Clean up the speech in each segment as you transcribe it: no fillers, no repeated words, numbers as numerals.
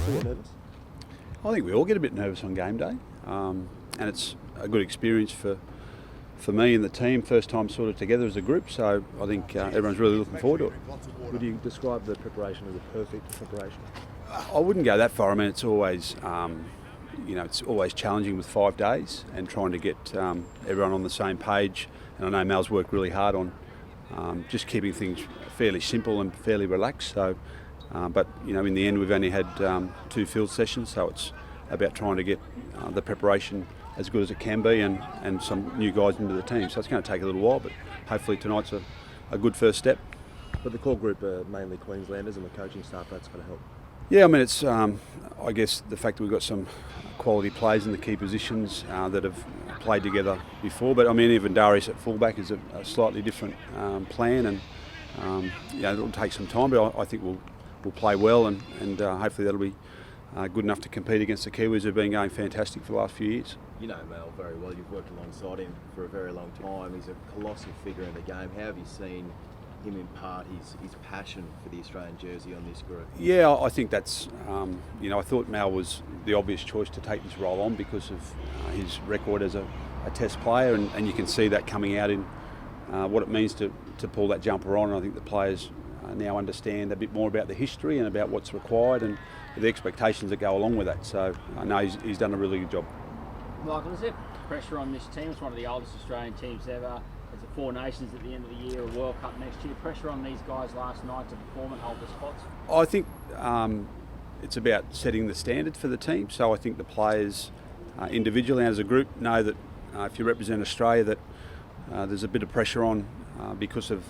also get nervous? I think we all get a bit nervous on game day, and it's a good experience for me and the team, first time sort of together as a group, so I think everyone's really looking forward to it. Would you describe the preparation as a perfect preparation? I wouldn't go that far. I mean, it's always, it's always challenging with 5 days and trying to get everyone on the same page. And I know Mal's worked really hard on just keeping things fairly simple and fairly relaxed. So, but in the end, we've only had 2 field sessions, so it's about trying to get the preparation as good as it can be and some new guys into the team. So it's going to take a little while, but hopefully tonight's a good first step. But the core group are mainly Queenslanders and the coaching staff, that's going to help. Yeah, I mean, it's I guess the fact that we've got some quality players in the key positions that have played together before. But I mean, even Darius at fullback is a slightly different plan, and it'll take some time. But I think we'll play well, and hopefully that'll be good enough to compete against the Kiwis, who've been going fantastic for the last few years. You know Mal very well. You've worked alongside him for a very long time. He's a colossal figure in the game. How have you seen him impart his passion for the Australian jersey on this group? Yeah, I think that's, I thought Mal was the obvious choice to take this role on because of his record as a test player, and you can see that coming out in what it means to pull that jumper on. And I think the players now understand a bit more about the history and about what's required and the expectations that go along with that. So I know he's done a really good job. Michael, is there pressure on this team? It's one of the oldest Australian teams ever. There's the 4 Nations at the end of the year, a World Cup next year. Pressure on these guys last night to perform and hold the spots? I think it's about setting the standard for the team. So I think the players individually and as a group know that if you represent Australia, that there's a bit of pressure on because of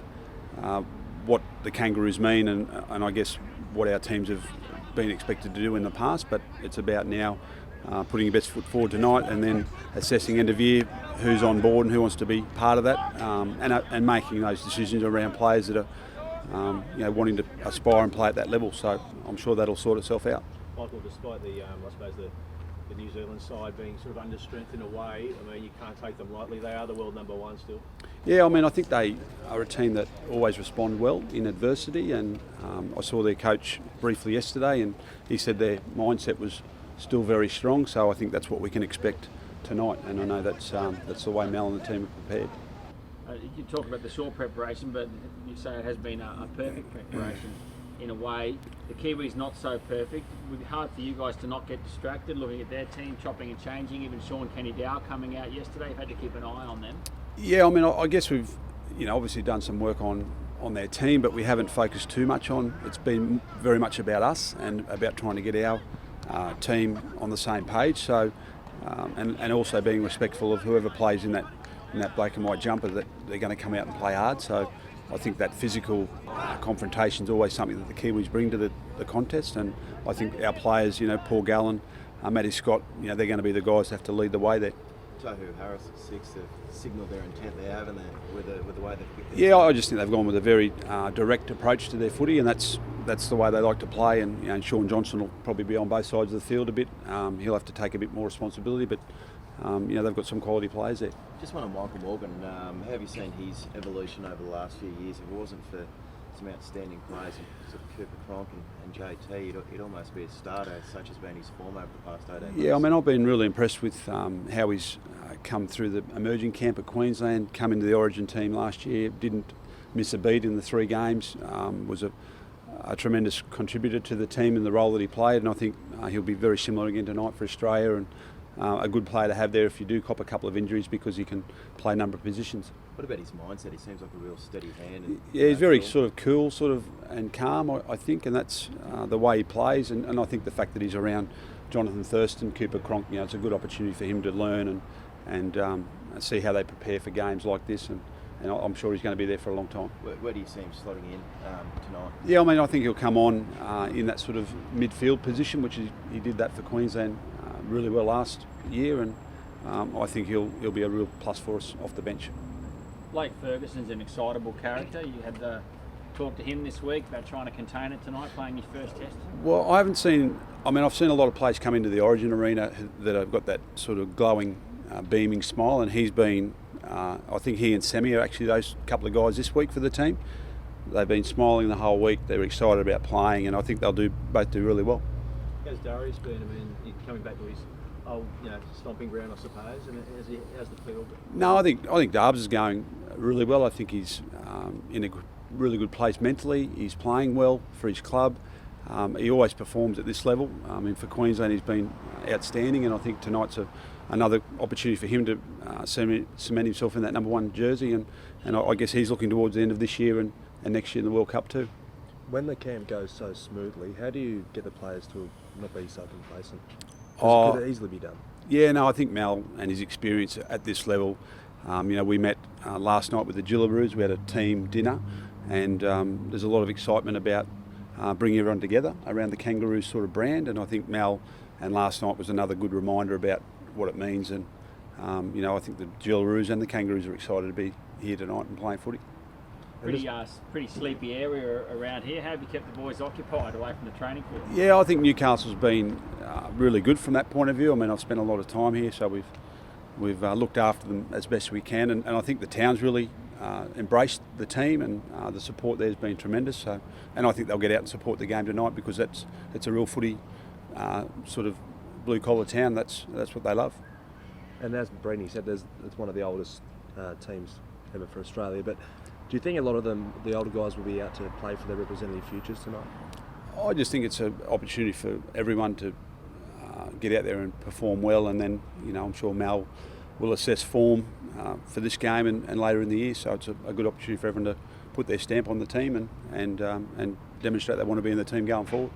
what the Kangaroos mean and I guess what our teams have been expected to do in the past. But it's about now putting your best foot forward tonight and then assessing end of year who's on board and who wants to be part of that and making those decisions around players that are wanting to aspire and play at that level. So I'm sure that'll sort itself out. Michael, despite the New Zealand side being sort of under strength in a way, I mean, you can't take them lightly. They are the world number 1 still. Yeah, I mean, I think they are a team that always respond well in adversity, and I saw their coach briefly yesterday and he said their mindset was still very strong, so I think that's what we can expect tonight, and I know that's the way Mal and the team are prepared. You talk about the short preparation, but you say it has been a perfect preparation in a way. The Kiwis not so perfect. It would be hard for you guys to not get distracted looking at their team chopping and changing. Even Sean Kenny-Dow coming out yesterday. You've had to keep an eye on them. Yeah, I mean, I guess we've obviously done some work on their team, but we haven't focused too much on. It's been very much about us and about trying to get our team on the same page. So, and also being respectful of whoever plays in that black and white jumper, that they're going to come out and play hard. So I think that physical confrontation is always something that the Kiwis bring to the contest, and I think our players, Paul Gallen, Matty Scott, they're going to be the guys that have to lead the way there. Tohu Harris at 6 have signalled their intent there, haven't they, with the way they've picked Yeah, I just think they've gone with a very direct approach to their footy, and that's the way they like to play. And Sean Johnson will probably be on both sides of the field a bit. He'll have to take a bit more responsibility, but they've got some quality players there. Just one on Michael Morgan. How have you seen his evolution over the last few years? If it wasn't for some outstanding players, sort of Cooper Cronk and JT, he'd almost be a starter, such has been his form over the past 18 months. Yeah, I mean, I've been really impressed with how he's come through the emerging camp at Queensland, come into the Origin team last year, didn't miss a beat in the 3 games, was a tremendous contributor to the team in the role that he played, and I think he'll be very similar again tonight for Australia, and a good player to have there if you do cop a couple of injuries, because he can play a number of positions. What about his mindset? He seems like a real steady hand. Yeah, he's very sort of cool, and calm, I think, and that's the way he plays. And I think the fact that he's around Jonathan Thurston, Cooper Cronk, it's a good opportunity for him to learn and see how they prepare for games like this. And I'm sure he's going to be there for a long time. Where do you see him slotting in tonight? Yeah, I mean, I think he'll come on in that sort of midfield position, which he did that for Queensland really well last year, and I think he'll be a real plus for us off the bench. Blake Ferguson's an excitable character. You had to talk to him this week about trying to contain it tonight, playing his first test. Well, I've seen a lot of players come into the Origin arena that have got that sort of glowing, beaming smile, and he's been, I think he and Semi are actually those couple of guys this week for the team. They've been smiling the whole week. They're excited about playing, and I think they'll both do really well. How's Darius been? I mean, coming back to his old, stomping ground, I suppose. And how's the field? No, I think Darbs is going really well. I think he's in a really good place mentally. He's playing well for his club. He always performs at this level. I mean, for Queensland, he's been outstanding, and I think tonight's another opportunity for him to cement himself in that number 1 jersey. And I guess he's looking towards the end of this year and next year in the World Cup too. When the camp goes so smoothly, how do you get the players to not be so complacent? Oh, Could it easily be done? Yeah, no, I think Mal and his experience at this level, we met last night with the Kangaroos. We had a team dinner, and there's a lot of excitement about bringing everyone together around the Kangaroos sort of brand. And I think Mal and last night was another good reminder about what it means. And I think the Kangaroos and the Kangaroos are excited to be here tonight and playing footy. Pretty sleepy area around here. How have you kept the boys occupied away from the training field? Yeah, I think Newcastle's been really good from that point of view. I mean, I've spent a lot of time here, so we've looked after them as best we can, and I think the town's really embraced the team, and the support there's been tremendous. So, and I think they'll get out and support the game tonight because it's a real footy sort of blue collar town. That's what they love. And as Brendan said, it's one of the oldest teams ever for Australia. But do you think a lot of them, the older guys, will be out to play for their representative futures tonight? I just think it's an opportunity for everyone to get out there and perform well, and then I'm sure Mal will assess form for this game and later in the year. So it's a good opportunity for everyone to put their stamp on the team and demonstrate they want to be in the team going forward.